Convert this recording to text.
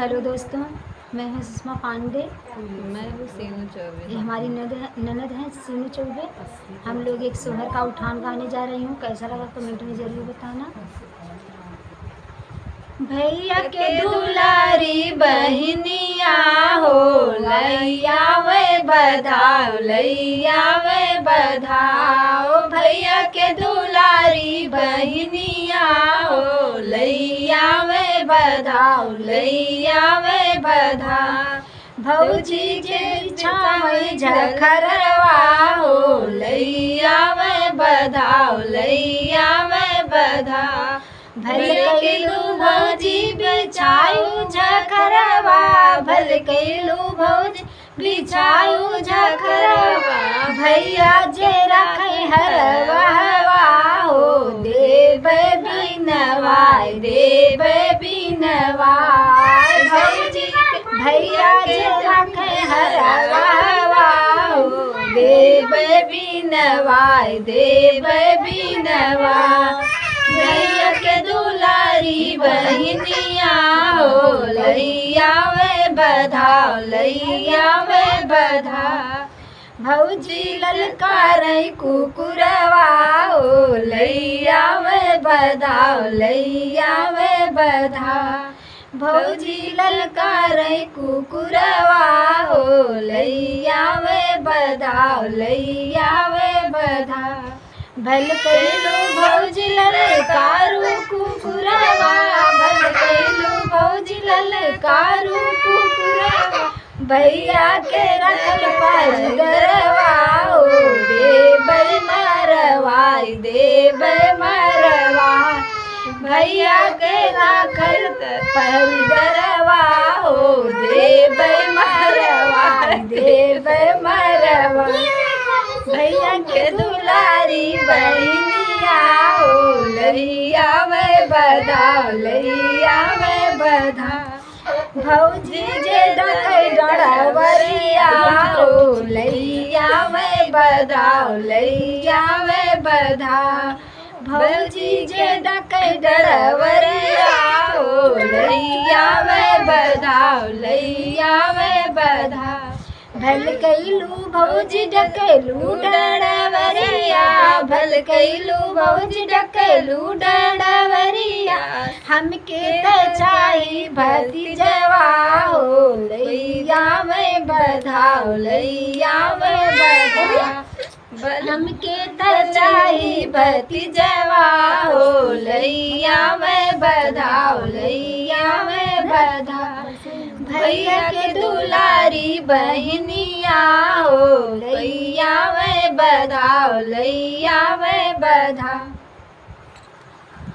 Hello दोस्तों, मैं हूँ सुषमा पांडे। मैं हूँ सीनू चौबे। ये हमारी ननद है सीनू चौबे। हम लोग एक सोहर का उठान गाने जा रही हूँ। कैसा लगा कमेंट में ज़रूर बताना। भैया के दुलारी बहनिया हो, लैया वे बधाओ, लैया वे बधाओ। भैया के दुलारी बहनिया हो, लैया वे बधाओ, लैया वे बधाओ। भौजी के छावै झखरवा हो, लैया वे बधाओ, लैया वे बधाओ। भल कैलू भौजी बिछाऊ झखरवा, भल कैलू भौजी बिछाऊ झखरवा। भैया जे रखे हरवा हो, देवे बिनवाय, देवे बिनवाय। भौजी भैया जे रखे हरवा हो, देवे बिनवाय, देवे बिनवाय। भैया के दुलारी बहनिया हो, लैया वे बधाओ, लैया वे बधाओ। भौजी ललकार कुकुरवा हो, लैया वे बधाओ, लैया वे बधाओ। भौजी ललकार कुकुरवा हो, लैया वे बधाओ, लैया वे बधाओ। भल कैलू भौजी ललकारू कुकुरवा, भल कैलू भौजी ललकारू कुकुरवा। भैया के रखल परगरवा हो, देबै मरवाई, देबै मरवाई। भैया के रखल परगरवा हो, देबै मरवाई, देबै मरवाई। भैया के दुलारी बहनिया हो, लैया वे बधाओ, लैया वे बधाओ। भौजी जे डकै डरवरिया हो, लैया वे बधाओ, लैया वे बधाओ। भौजी जे डकै डरवरिया हो, लैया वे बधाओ, लैया वे बधाओ। भल कैलू भौजी डकैलू डरवरिया, भल कैलू भौजी डकैलू डरवरिया। हमके त चाही भतीजवा हो, लैया वे बधाओ, लैया वे बधाओ। हमके त चाही भतीजवा हो, लैया वे बधाओ, लैया वे बधाओ। भैया के दुलारी बहनिया हो, लैया वे बधाओ, लैया वे बधाओ।